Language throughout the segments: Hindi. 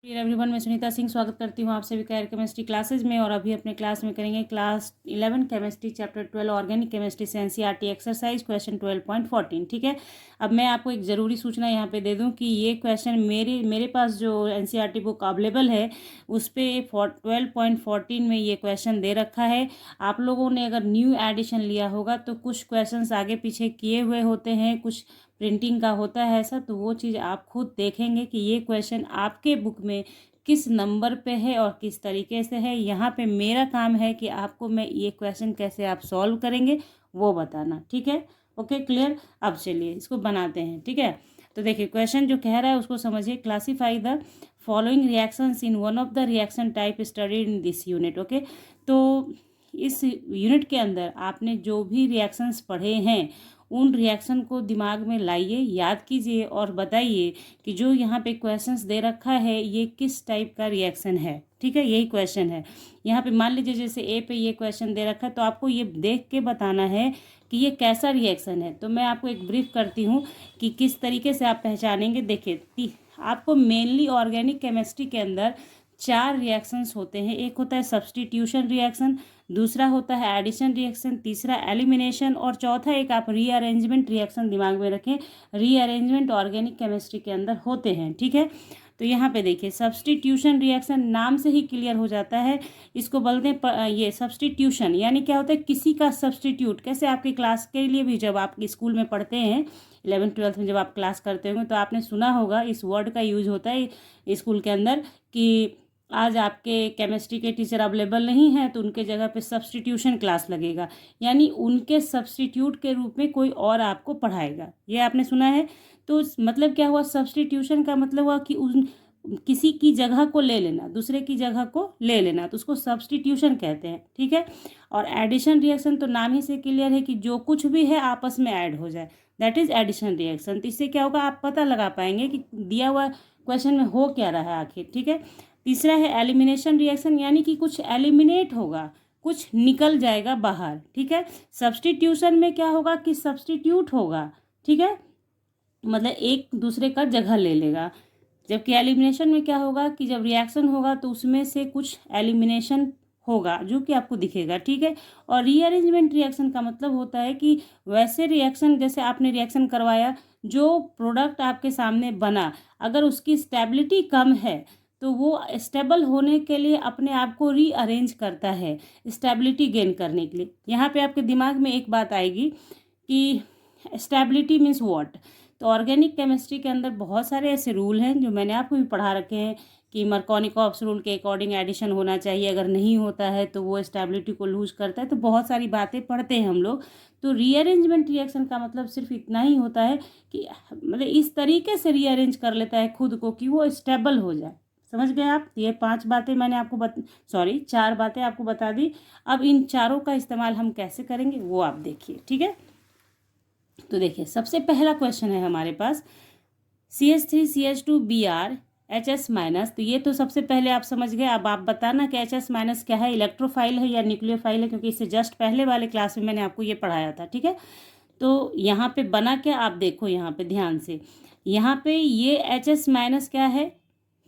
डियर एवरीवन, मैं सुनीता सिंह स्वागत करती हूँ आप सभी का केमिस्ट्री क्लासेज में। और अभी अपने क्लास में करेंगे class 11 chemistry chapter 12 organic chemistry से एनसीईआरटी एक्सरसाइज क्वेश्चन 12.14। ठीक है, अब मैं आपको एक ज़रूरी सूचना यहाँ पे दे दूँ कि ये क्वेश्चन मेरे पास जो एनसीईआरटी बुक अवेलेबल है उस पर 12.14 में ये क्वेश्चन दे रखा है। आप लोगों ने अगर न्यू एडिशन लिया होगा तो कुछ क्वेश्चन आगे पीछे किए हुए होते हैं, कुछ प्रिंटिंग का होता है ऐसा, तो वो चीज़ आप खुद देखेंगे कि ये क्वेश्चन आपके बुक में किस नंबर पे है और किस तरीके से है। यहाँ पे मेरा काम है कि आपको मैं ये क्वेश्चन कैसे आप सॉल्व करेंगे वो बताना। ठीक है, ओके, क्लियर। अब चलिए इसको बनाते हैं। ठीक है, तो देखिए क्वेश्चन जो कह रहा है उसको समझिए। Classify the following reactions in one of the reaction type studied in this unit. Okay, तो इस यूनिट के अंदर आपने जो भी रिएक्शंस पढ़े हैं उन रिएक्शन को दिमाग में लाइए, याद कीजिए और बताइए कि जो यहाँ पे क्वेश्चंस दे रखा है ये किस टाइप का रिएक्शन है। ठीक है, यही क्वेश्चन है। यहाँ पे मान लीजिए जैसे ए पे ये क्वेश्चन दे रखा है तो आपको ये देख के बताना है कि ये कैसा रिएक्शन है। तो मैं आपको एक ब्रीफ करती हूँ कि किस तरीके से आप पहचानेंगे। देखिए, आपको मेनली ऑर्गेनिक केमिस्ट्री के अंदर 4 रिएक्शंस होते हैं। एक होता है सब्स्टिट्यूशन रिएक्शन, दूसरा होता है एडिशन रिएक्शन, तीसरा एलिमिनेशन और चौथा एक आप रीअरेंजमेंट रिएक्शन दिमाग में रखें। रीअरेंजमेंट ऑर्गेनिक केमिस्ट्री के अंदर होते हैं। ठीक है, तो यहाँ पे देखिए सब्स्टिट्यूशन रिएक्शन नाम से ही क्लियर हो जाता है। इसको बोलते हैं ये सब्स्टिट्यूशन यानी क्या होता है, किसी का सब्स्टिट्यूट। कैसे आपकी क्लास के लिए भी जब आप स्कूल में पढ़ते हैं 11th-12th में जब आप क्लास करते होंगे तो आपने सुना होगा इस वर्ड का यूज होता है स्कूल के अंदर कि आज आपके केमिस्ट्री के टीचर अवेलेबल नहीं हैं तो उनके जगह पे सब्स्टिट्यूशन क्लास लगेगा, यानी उनके सब्स्टिट्यूट के रूप में कोई और आपको पढ़ाएगा। ये आपने सुना है। तो मतलब क्या हुआ, सब्स्टिट्यूशन का मतलब हुआ कि उन किसी की जगह को ले लेना, दूसरे की जगह को ले लेना, तो उसको सब्स्टिट्यूशन कहते हैं। ठीक है, और एडिशन रिएक्शन तो नाम ही से क्लियर है कि जो कुछ भी है आपस में ऐड हो जाए, दैट इज एडिशन रिएक्शन। तो इससे क्या होगा, आप पता लगा पाएंगे कि दिया हुआ क्वेश्चन में हो क्या रहा है आखिर। ठीक है, तीसरा है एलिमिनेशन रिएक्शन, यानी कि कुछ एलिमिनेट होगा, कुछ निकल जाएगा बाहर। ठीक है, सब्स्टिट्यूशन में क्या होगा कि सब्स्टिट्यूट होगा। ठीक है, मतलब एक दूसरे का जगह ले लेगा। जबकि एलिमिनेशन में क्या होगा कि जब रिएक्शन होगा तो उसमें से कुछ एलिमिनेशन होगा जो कि आपको दिखेगा। ठीक है, और रीअरेंजमेंट रिएक्शन का मतलब होता है कि वैसे रिएक्शन जैसे आपने रिएक्शन करवाया, जो प्रोडक्ट आपके सामने बना अगर उसकी स्टेबिलिटी कम है तो वो स्टेबल होने के लिए अपने आप को रीअरेंज करता है स्टेबिलिटी गेन करने के लिए। यहाँ पे आपके दिमाग में एक बात आएगी कि स्टेबिलिटी मीन्स व्हाट। तो ऑर्गेनिक केमिस्ट्री के अंदर बहुत सारे ऐसे रूल हैं जो मैंने आपको भी पढ़ा रखे हैं कि मर्कोनिकॉप्स रूल के अकॉर्डिंग एडिशन होना चाहिए, अगर नहीं होता है तो वो स्टेबिलिटी को लूज करता है। तो बहुत सारी बातें पढ़ते हैं हम लोग। तो रीअरेंजमेंट रिएक्शन का मतलब सिर्फ इतना ही होता है कि मतलब इस तरीके से रीअरेंज कर लेता है खुद को कि वो स्टेबल हो जाए। समझ गए आप। ये 5 बातें मैंने आपको 4 बातें आपको बता दी। अब इन चारों का इस्तेमाल हम कैसे करेंगे वो आप देखिए। ठीक है, तो देखिए सबसे पहला क्वेश्चन है हमारे पास CH3CH2Br HS माइनस। तो ये तो सबसे पहले आप समझ गए। अब आप बताना कि HS माइनस क्या है, इलेक्ट्रोफाइल है या न्यूक्लियोफाइल है, क्योंकि इससे जस्ट पहले वाले क्लास में मैंने आपको ये पढ़ाया था। ठीक है, तो यहाँ पे बना क्या, आप देखो यहाँ पे ध्यान से, यहाँ पे ये HS माइनस क्या है।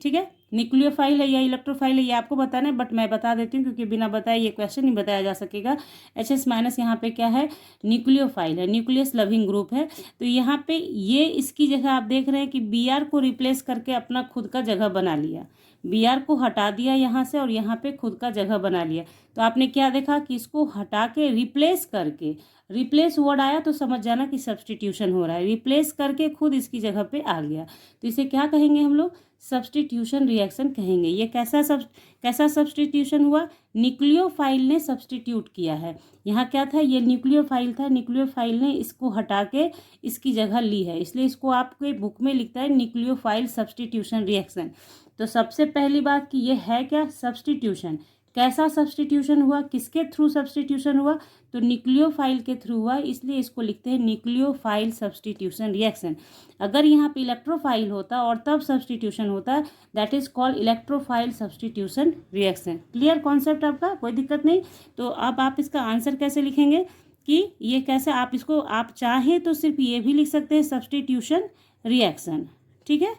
ठीक है, न्यूक्लियोफाइल है या इलेक्ट्रोफाइल है ये आपको बताना है, बट मैं बता देती हूँ क्योंकि बिना बताए ये क्वेश्चन नहीं बताया जा सकेगा। HS माइनस यहाँ पे क्या है, न्यूक्लियोफाइल है, न्यूक्लियस लविंग ग्रुप है। तो यहाँ पे ये इसकी जगह आप देख रहे हैं कि Br को रिप्लेस करके अपना खुद का जगह बना लिया, Br को हटा दिया यहाँ से और यहाँ पे खुद का जगह बना लिया। तो आपने क्या देखा कि इसको हटा के रिप्लेस करके, रिप्लेस वर्ड आया तो समझ जाना कि सब्स्टिट्यूशन हो रहा है, रिप्लेस करके खुद इसकी जगह पे आ गया। तो इसे क्या कहेंगे हम लोग, सब्स्टिट्यूशन रिएक्शन कहेंगे। ये कैसा सब्स्टिट्यूशन हुआ, न्यूक्लियोफाइल ने सब्स्टिट्यूट किया है। यहाँ क्या था, ये न्यूक्लियोफाइल था, न्यूक्लियोफाइल ने इसको हटा के इसकी जगह ली है, इसलिए इसको आपके बुक में लिखता है न्यूक्लियोफाइल सब्स्टिट्यूशन रिएक्शन। तो सबसे पहली बात कि ये है क्या, सब्स्टिट्यूशन। कैसा सब्स्टिट्यूशन हुआ, किसके थ्रू सब्स्टिट्यूशन हुआ, तो न्यूक्लियोफाइल के थ्रू हुआ, इसलिए इसको लिखते हैं न्यूक्लियोफाइल सब्स्टिट्यूशन रिएक्शन। अगर यहाँ पे इलेक्ट्रोफाइल होता और तब सब्स्टिट्यूशन होता, that is called electrophile substitution reaction. Clear concept आपका, कोई दिक्कत नहीं। तो अब आप इसका आंसर कैसे लिखेंगे कि ये कैसे, आप इसको आप चाहें तो सिर्फ ये भी लिख सकते हैं सब्स्टिट्यूशन रिएक्शन। ठीक है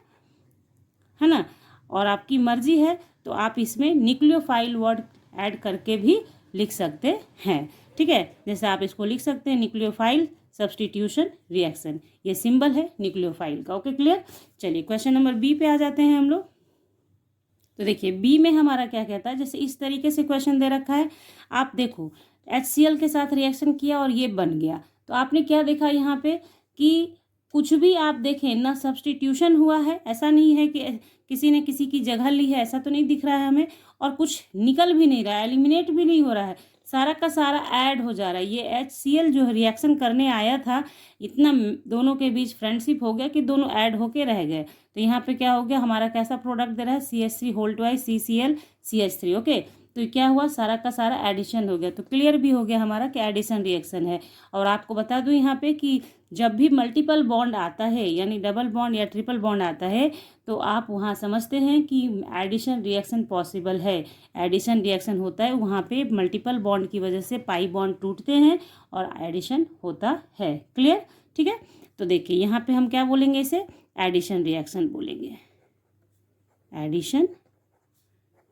ना। और आपकी मर्जी है तो आप इसमें न्यूक्लियोफाइल वर्ड ऐड करके भी लिख सकते हैं, ठीक है। जैसे आप इसको लिख सकते हैं न्यूक्लियोफाइल सब्स्टिट्यूशन रिएक्शन, ये सिंबल है न्यूक्लियोफाइल का। Okay, clear. चलिए क्वेश्चन नंबर बी पे आ जाते हैं हम लोग। तो देखिए बी में हमारा क्या कहता है, जैसे इस तरीके से क्वेश्चन दे रखा है, आप देखो HCl के साथ रिएक्शन किया और ये बन गया, तो आपने क्या देखा यहाँ पे कि कुछ भी आप देखें ना सब्स्टिट्यूशन हुआ है, ऐसा नहीं है कि किसी ने किसी की जगह ली है, ऐसा तो नहीं दिख रहा है हमें, और कुछ निकल भी नहीं रहा है, एलिमिनेट भी नहीं हो रहा है, सारा का सारा ऐड हो जा रहा है। ये HCl जो रिएक्शन करने आया था, इतना दोनों के बीच फ्रेंडशिप हो गया कि दोनों ऐड होके रह गए। तो यहाँ पे क्या हो गया, हमारा कैसा प्रोडक्ट दे रहा है, CH3 whole twice CCl CH3। Okay, तो क्या हुआ, सारा का सारा एडिशन हो गया। तो क्लियर भी हो गया हमारा कि एडिशन रिएक्शन है। और आपको बता दूं यहाँ पे कि जब भी मल्टीपल बॉन्ड आता है, यानी डबल बॉन्ड या ट्रिपल बॉन्ड आता है, तो आप वहाँ समझते हैं कि एडिशन रिएक्शन पॉसिबल है। एडिशन रिएक्शन होता है वहाँ पे मल्टीपल बॉन्ड की वजह से पाई बॉन्ड टूटते हैं और एडिशन होता है। क्लियर, ठीक है। तो देखिए यहाँ पे हम क्या बोलेंगे, इसे एडिशन रिएक्शन बोलेंगे। एडिशन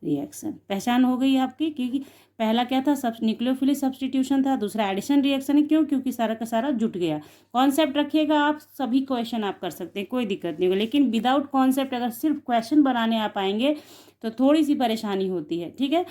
रिएक्शन पहचान हो गई आपकी, क्योंकि पहला क्या था, सब न्यूक्लियोफिलिक सब्स्टिट्यूशन था, दूसरा एडिशन रिएक्शन है। क्यों, क्योंकि सारा का सारा जुट गया। कॉन्सेप्ट रखिएगा, आप सभी क्वेश्चन आप कर सकते हैं, कोई दिक्कत नहीं होगी। लेकिन विदाउट कॉन्सेप्ट अगर सिर्फ क्वेश्चन बनाने आप आएंगे तो थोड़ी सी परेशानी होती है, ठीक है।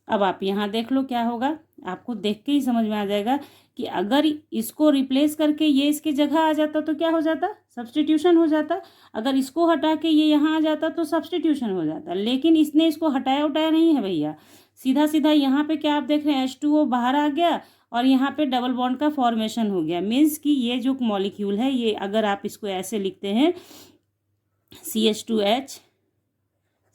अब आप यहाँ देख लो क्या होगा, आपको देख के ही समझ में आ जाएगा कि अगर इसको रिप्लेस करके ये इसकी जगह आ जाता तो क्या हो जाता, सब्स्टिट्यूशन हो जाता। अगर इसको हटा के ये यहाँ आ जाता तो सब्स्टिट्यूशन हो जाता। लेकिन इसने इसको हटाया उठाया नहीं है भैया, सीधा सीधा यहाँ पे क्या आप देख रहे हैं, H2O बाहर आ गया और यहाँ पे डबल बॉन्ड का फॉर्मेशन हो गया। मीन्स कि ये जो मॉलिक्यूल है, ये अगर आप इसको ऐसे लिखते हैं CH2H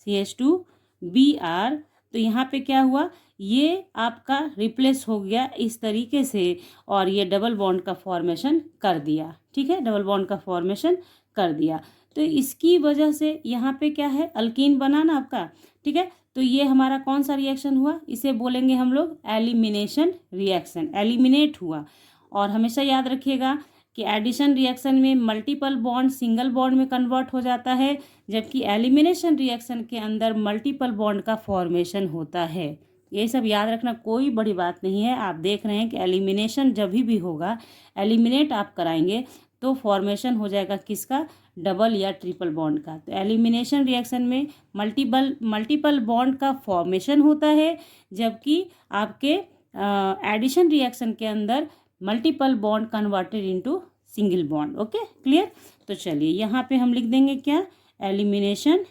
CH2Br, तो यहाँ पे क्या हुआ, ये आपका रिप्लेस हो गया इस तरीके से और ये डबल बॉन्ड का फॉर्मेशन कर दिया, ठीक है, डबल बॉन्ड का फॉर्मेशन कर दिया। तो इसकी वजह से यहाँ पे क्या है, अल्कीन बना ना आपका, ठीक है। तो ये हमारा कौन सा रिएक्शन हुआ, इसे बोलेंगे हम लोग एलिमिनेशन रिएक्शन, एलिमिनेट हुआ। और हमेशा याद रखिएगा कि एडिशन रिएक्शन में मल्टीपल बॉन्ड सिंगल बॉन्ड में कन्वर्ट हो जाता है, जबकि एलिमिनेशन रिएक्शन के अंदर मल्टीपल बॉन्ड का फॉर्मेशन होता है। ये सब याद रखना, कोई बड़ी बात नहीं है। आप देख रहे हैं कि एलिमिनेशन जब भी होगा, एलिमिनेट आप कराएंगे तो फॉर्मेशन हो जाएगा किसका, डबल या ट्रिपल बॉन्ड का। तो एलिमिनेशन रिएक्शन में मल्टीपल बॉन्ड का फॉर्मेशन होता है, जबकि आपके एडिशन रिएक्शन के अंदर multiple bond converted into single bond. Okay, clear. तो चलिए यहाँ पे हम लिख देंगे क्या, एलिमिनेशन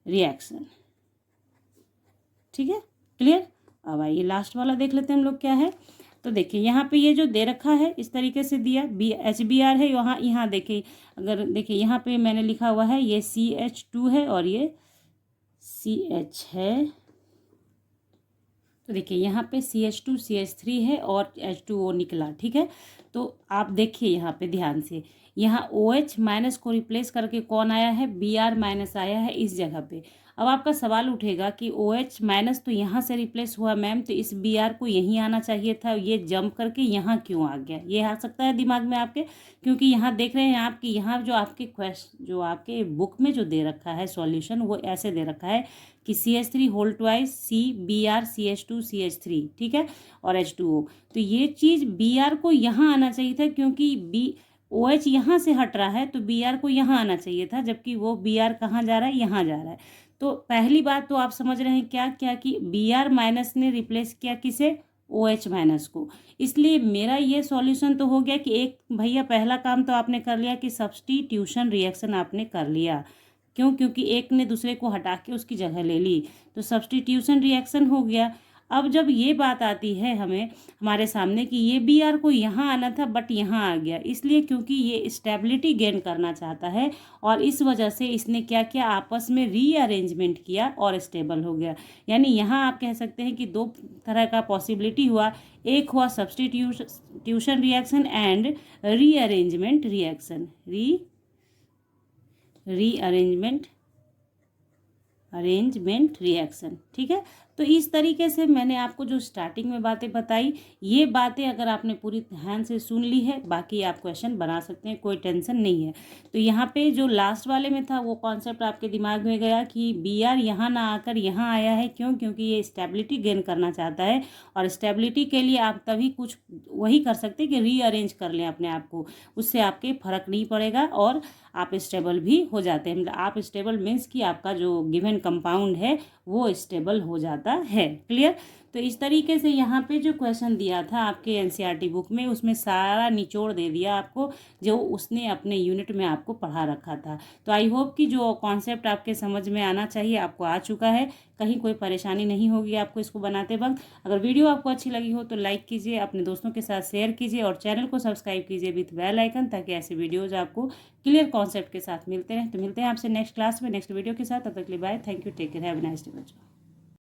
रिएक्शन, ठीक है, क्लियर। अब आइए लास्ट वाला देख लेते हैं हम लोग क्या है। तो देखिए यहाँ पे ये जो दे रखा है इस तरीके से दिया, HBr है, यहाँ देखिए, अगर देखिए यहाँ पे मैंने लिखा हुआ है ये CH2 है और ये CH है। तो देखिए यहाँ पे CH2 CH3 है और H2O निकला, ठीक है। तो आप देखिए यहाँ पे ध्यान से, यहाँ OH माइनस को रिप्लेस करके कौन आया है, Br माइनस आया है इस जगह पे। अब आपका सवाल उठेगा कि OH माइनस तो यहाँ से रिप्लेस हुआ मैम, तो इस Br को यहीं आना चाहिए था, ये जंप करके यहाँ क्यों आ गया, ये आ सकता है दिमाग में आपके। क्योंकि यहाँ देख रहे हैं आप कि यहाँ जो आपके बुक में जो दे रखा है सॉल्यूशन, वो ऐसे दे रखा है कि CH3 whole twice CBr CH2 CH3, ठीक है, और H2O। तो ये चीज़ Br को यहाँ आना चाहिए था, क्योंकि OH यहाँ से हट रहा है तो Br को यहाँ आना चाहिए था, जबकि वो Br कहाँ जा रहा है, यहाँ जा रहा है। तो पहली बात तो आप समझ रहे हैं क्या क्या कि Br माइनस ने रिप्लेस किया किसे, OH माइनस को। इसलिए मेरा ये सॉल्यूशन तो हो गया कि एक भैया पहला काम तो आपने कर लिया कि सब्स्टिट्यूशन रिएक्शन आपने कर लिया। क्यों, क्योंकि एक ने दूसरे को हटा के उसकी जगह ले ली, तो सब्स्टिट्यूशन रिएक्शन हो गया। अब जब ये बात आती है हमारे सामने कि ये Br को यहाँ आना था बट यहाँ आ गया, इसलिए क्योंकि ये स्टेबिलिटी गेन करना चाहता है और इस वजह से इसने क्या किया, आपस में रीअरेंजमेंट किया और स्टेबल हो गया। यानी यहाँ आप कह सकते हैं कि दो तरह का पॉसिबिलिटी हुआ, एक हुआ substitution reaction and rearrangement reaction, arrangement reaction, ठीक है। तो इस तरीके से मैंने आपको जो स्टार्टिंग में बातें बताई, ये बातें अगर आपने पूरी ध्यान से सुन ली है, बाकी आप क्वेश्चन बना सकते हैं, कोई टेंशन नहीं है। तो यहाँ पे जो लास्ट वाले में था वो कॉन्सेप्ट आपके दिमाग में गया कि बी आर यहाँ ना आकर यहाँ आया है, क्यों? क्योंकि ये स्टेबिलिटी गेन करना चाहता है, और स्टेबिलिटी के लिए आप तभी कुछ वही कर सकते हैं कि रीअरेंज कर लें अपने आप को, उससे आपके फर्क नहीं पड़ेगा और आप स्टेबल भी हो जाते हैं। मतलब आप स्टेबल मीन्स कि आपका जो गिवन कंपाउंड है वो स्टेबल हो जाता है। क्लियर? तो इस तरीके से यहाँ पे जो क्वेश्चन दिया था आपके एनसीईआरटी बुक में, उसमें सारा निचोड़ दे दिया आपको, जो उसने अपने यूनिट में आपको पढ़ा रखा था। तो आई होप कि जो कॉन्सेप्ट आपके समझ में आना चाहिए आपको आ चुका है, कहीं कोई परेशानी नहीं होगी आपको इसको बनाते वक्त। अगर वीडियो आपको अच्छी लगी हो तो लाइक कीजिए, अपने दोस्तों के साथ शेयर कीजिए और चैनल को सब्सक्राइब कीजिए विथ बेल आइकन, ताकि ऐसे वीडियोज़ आपको क्लियर कॉन्सेप्ट के साथ मिलते रहें। तो मिलते हैं आपसे नेक्स्ट क्लास में नेक्स्ट वीडियो के साथ। तब तक के लिए bye, thank you, take care, have a nice day बच्चों।